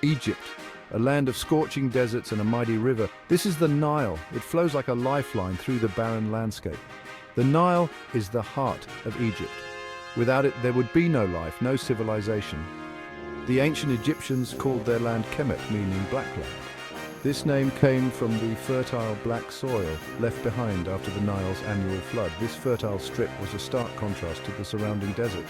Egypt, a land of scorching deserts and a mighty river. This is the Nile. It flows like a lifeline through the barren landscape. The Nile is the heart of Egypt. Without it, there would be no life, no civilization. The ancient Egyptians called their land Kemet, meaning black land. This name came from the fertile black soil left behind after the Nile's annual flood. This fertile strip was a stark contrast to the surrounding desert.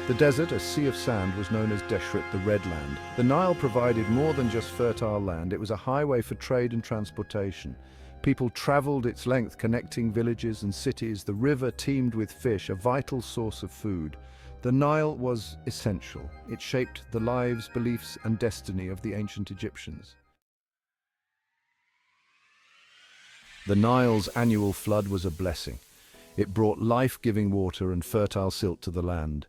The desert, a sea of sand, was known as Deshret, the Red Land. The Nile provided more than just fertile land. It was a highway for trade and transportation. People traveled its length, connecting villages and cities. The river teemed with fish, a vital source of food. The Nile was essential. It shaped the lives, beliefs, and destiny of the ancient Egyptians. The Nile's annual flood was a blessing. It brought life-giving water and fertile silt to the land.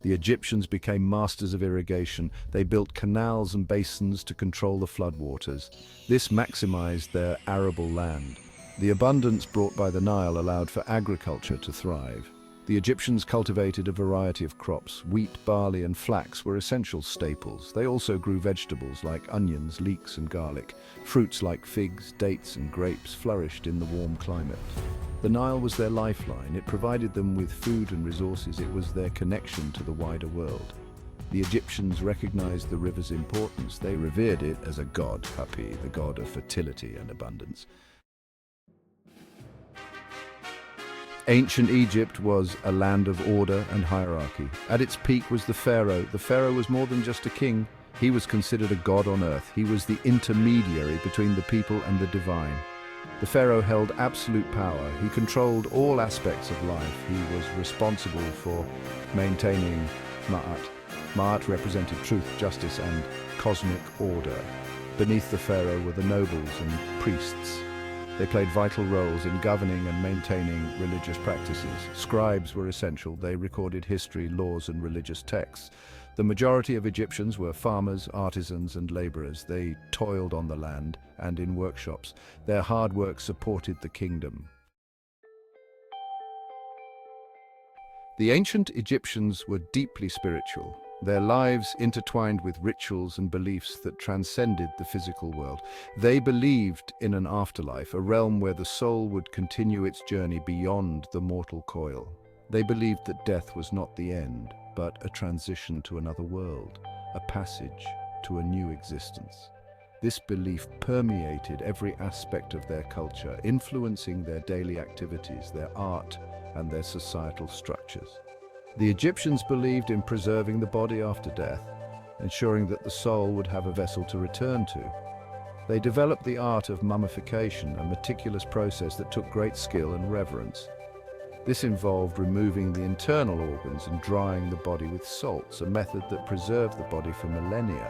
The Egyptians became masters of irrigation. They built canals and basins to control the floodwaters. This maximized their arable land. The abundance brought by the Nile allowed for agriculture to thrive. The Egyptians cultivated a variety of crops. Wheat, barley, and flax were essential staples. They also grew vegetables like onions, leeks, and garlic. Fruits like figs, dates, and grapes flourished in the warm climate. The Nile was their lifeline. It provided them with food and resources. It was their connection to the wider world. The Egyptians recognized the river's importance. They revered it as a god, Hapi, the god of fertility and abundance. Ancient Egypt was a land of order and hierarchy. At its peak was the Pharaoh. The Pharaoh was more than just a king. He was considered a god on earth. He was the intermediary between the people and the divine. The Pharaoh held absolute power. He controlled all aspects of life. He was responsible for maintaining Ma'at. Ma'at represented truth, justice, and cosmic order. Beneath the Pharaoh were the nobles and priests. They played vital roles in governing and maintaining religious practices. Scribes were essential. They recorded history, laws, and religious texts. The majority of Egyptians were farmers, artisans, and laborers. They toiled on the land and in workshops. Their hard work supported the kingdom. The ancient Egyptians were deeply spiritual. Their lives intertwined with rituals and beliefs that transcended the physical world. They believed in an afterlife, a realm where the soul would continue its journey beyond the mortal coil. They believed that death was not the end, but a transition to another world, a passage to a new existence. This belief permeated every aspect of their culture, influencing their daily activities, their art, and their societal structures. The Egyptians believed in preserving the body after death, ensuring that the soul would have a vessel to return to. They developed the art of mummification, a meticulous process that took great skill and reverence. This involved removing the internal organs and drying the body with salts, a method that preserved the body for millennia.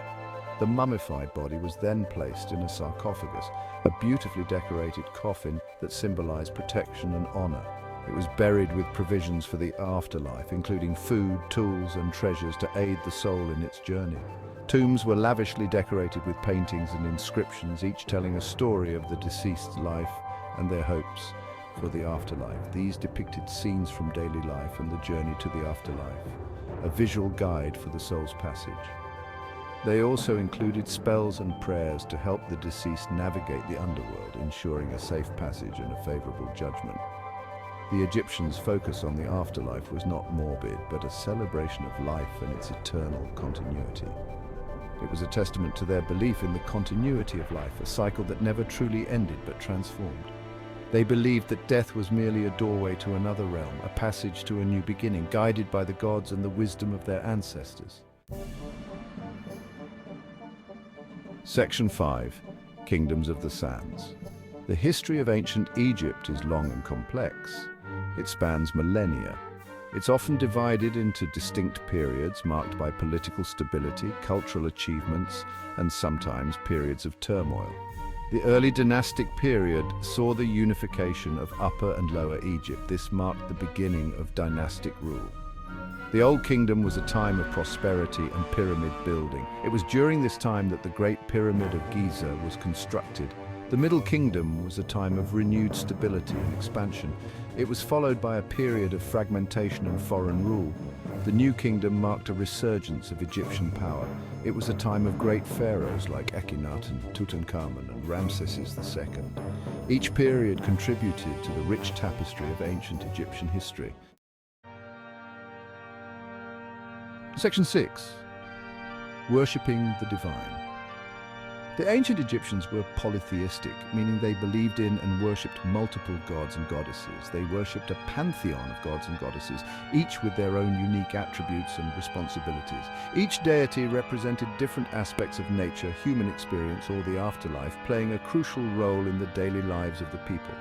The mummified body was then placed in a sarcophagus, a beautifully decorated coffin that symbolized protection and honor. It was buried with provisions for the afterlife, including food, tools, and treasures to aid the soul in its journey. Tombs were lavishly decorated with paintings and inscriptions, each telling a story of the deceased's life and their hopes for the afterlife. These depicted scenes from daily life and the journey to the afterlife, a visual guide for the soul's passage. They also included spells and prayers to help the deceased navigate the underworld, ensuring a safe passage and a favorable judgment. The Egyptians' focus on the afterlife was not morbid, but a celebration of life and its eternal continuity. It was a testament to their belief in the continuity of life, a cycle that never truly ended but transformed. They believed that death was merely a doorway to another realm, a passage to a new beginning, guided by the gods and the wisdom of their ancestors. Section 5. Kingdoms of the Sands. The history of ancient Egypt is long and complex. It spans millennia. It's often divided into distinct periods marked by political stability, cultural achievements, and sometimes periods of turmoil. The early dynastic period saw the unification of Upper and Lower Egypt. This marked the beginning of dynastic rule. The Old Kingdom was a time of prosperity and pyramid building. It was during this time that the Great Pyramid of Giza was constructed. The Middle Kingdom was a time of renewed stability and expansion. It was followed by a period of fragmentation and foreign rule. The New Kingdom marked a resurgence of Egyptian power. It was a time of great pharaohs like Akhenaten, Tutankhamun, and Ramses II. Each period contributed to the rich tapestry of ancient Egyptian history. Section 6. Worshipping the divine. The ancient Egyptians were polytheistic, meaning they believed in and worshipped multiple gods and goddesses. They worshipped a pantheon of gods and goddesses, each with their own unique attributes and responsibilities. Each deity represented different aspects of nature, human experience, or the afterlife, playing a crucial role in the daily lives of the people.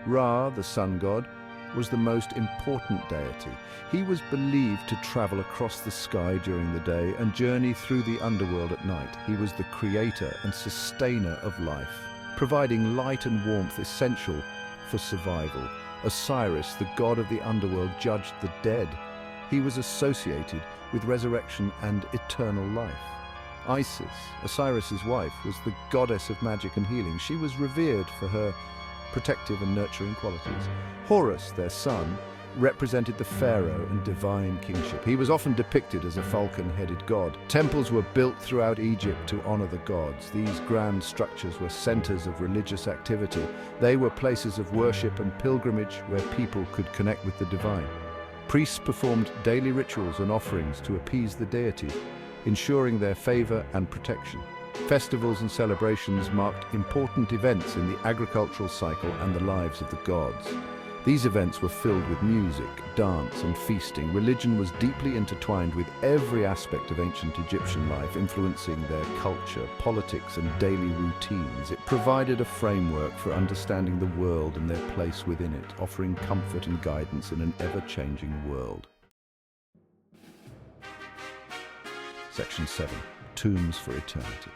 Ra, the sun god, was the most important deity. He was believed to travel across the sky during the day and journey through the underworld at night. He was the creator and sustainer of life, providing light and warmth essential for survival. Osiris, the god of the underworld, judged the dead. He was associated with resurrection and eternal life. Isis, Osiris's wife, was the goddess of magic and healing. She was revered for her protective and nurturing qualities. Horus, their son, represented the pharaoh and divine kingship. He was often depicted as a falcon-headed god. Temples were built throughout Egypt to honor the gods. These grand structures were centers of religious activity. They were places of worship and pilgrimage where people could connect with the divine. Priests performed daily rituals and offerings to appease the deities, ensuring their favor and protection. Festivals and celebrations marked important events in the agricultural cycle and the lives of the gods. These events were filled with music, dance, and feasting. Religion was deeply intertwined with every aspect of ancient Egyptian life, influencing their culture, politics, and daily routines. It provided a framework for understanding the world and their place within it, offering comfort and guidance in an ever-changing world. Section 7. Tombs for eternity.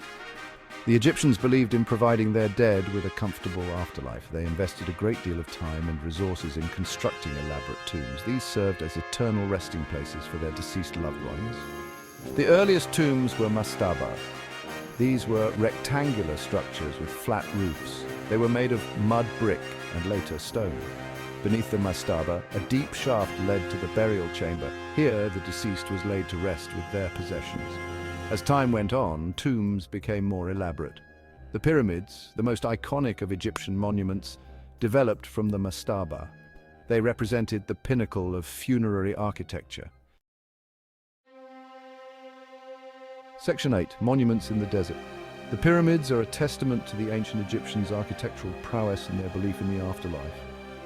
The Egyptians believed in providing their dead with a comfortable afterlife. They invested a great deal of time and resources in constructing elaborate tombs. These served as eternal resting places for their deceased loved ones. The earliest tombs were mastabas. These were rectangular structures with flat roofs. They were made of mud brick and later stone. Beneath the mastaba, a deep shaft led to the burial chamber. Here, the deceased was laid to rest with their possessions. As time went on, tombs became more elaborate. The pyramids, the most iconic of Egyptian monuments, developed from the mastaba. They represented the pinnacle of funerary architecture. Section 8. Monuments in the desert. The pyramids are a testament to the ancient Egyptians' architectural prowess and their belief in the afterlife.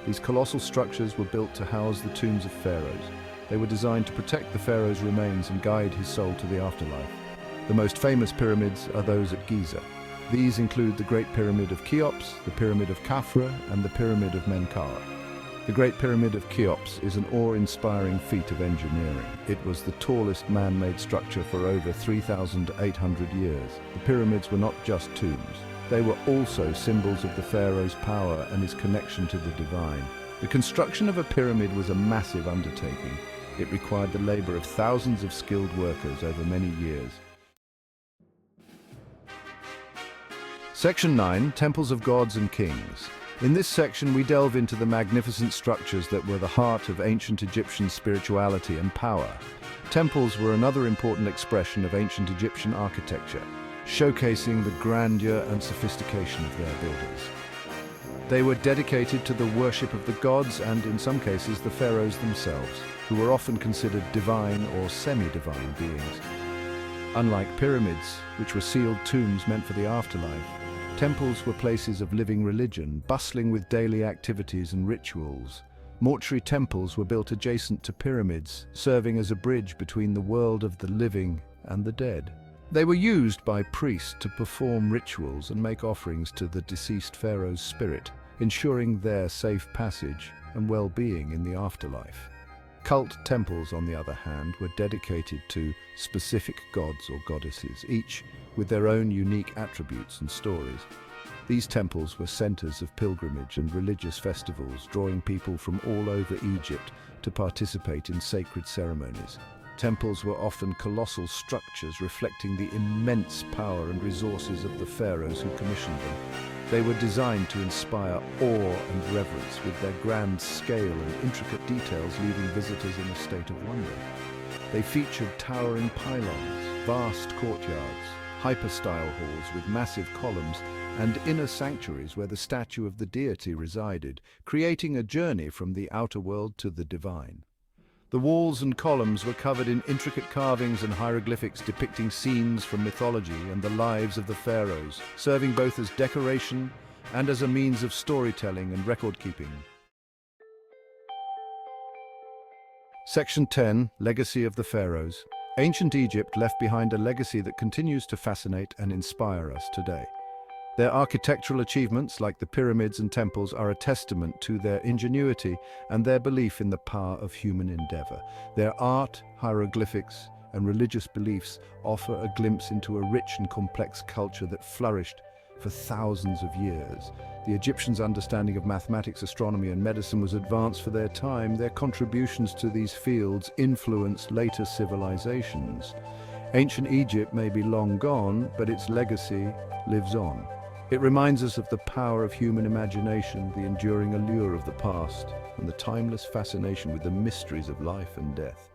These colossal structures were built to house the tombs of pharaohs. They were designed to protect the pharaoh's remains and guide his soul to the afterlife. The most famous pyramids are those at Giza. These include the Great Pyramid of Cheops, the Pyramid of Khafra, and the Pyramid of Menkaure. The Great Pyramid of Cheops is an awe-inspiring feat of engineering. It was the tallest man-made structure for over 3,800 years. The pyramids were not just tombs. They were also symbols of the pharaoh's power and his connection to the divine. The construction of a pyramid was a massive undertaking. It required the labor of thousands of skilled workers over many years. Section 9. Temples of Gods and Kings. In this section, we delve into the magnificent structures that were the heart of ancient Egyptian spirituality and power. Temples were another important expression of ancient Egyptian architecture, showcasing the grandeur and sophistication of their builders. They were dedicated to the worship of the gods and, in some cases, the pharaohs themselves, who were often considered divine or semi-divine beings. Unlike pyramids, which were sealed tombs meant for the afterlife, temples were places of living religion, bustling with daily activities and rituals. Mortuary temples were built adjacent to pyramids, serving as a bridge between the world of the living and the dead. They were used by priests to perform rituals and make offerings to the deceased pharaoh's spirit, ensuring their safe passage and well-being in the afterlife. Cult temples, on the other hand, were dedicated to specific gods or goddesses, each with their own unique attributes and stories. These temples were centers of pilgrimage and religious festivals, drawing people from all over Egypt to participate in sacred ceremonies. Temples were often colossal structures reflecting the immense power and resources of the pharaohs who commissioned them. They were designed to inspire awe and reverence, with their grand scale and intricate details leaving visitors in a state of wonder. They featured towering pylons, vast courtyards, hypostyle halls with massive columns, and inner sanctuaries where the statue of the deity resided, creating a journey from the outer world to the divine. The walls and columns were covered in intricate carvings and hieroglyphics depicting scenes from mythology and the lives of the pharaohs, serving both as decoration and as a means of storytelling and record-keeping. Section 10, Legacy of the Pharaohs. Ancient Egypt left behind a legacy that continues to fascinate and inspire us today. Their architectural achievements, like the pyramids and temples, are a testament to their ingenuity and their belief in the power of human endeavor. Their art, hieroglyphics, and religious beliefs offer a glimpse into a rich and complex culture that flourished for thousands of years. The Egyptians' understanding of mathematics, astronomy, and medicine was advanced for their time. Their contributions to these fields influenced later civilizations. Ancient Egypt may be long gone, but its legacy lives on. It reminds us of the power of human imagination, the enduring allure of the past, and the timeless fascination with the mysteries of life and death.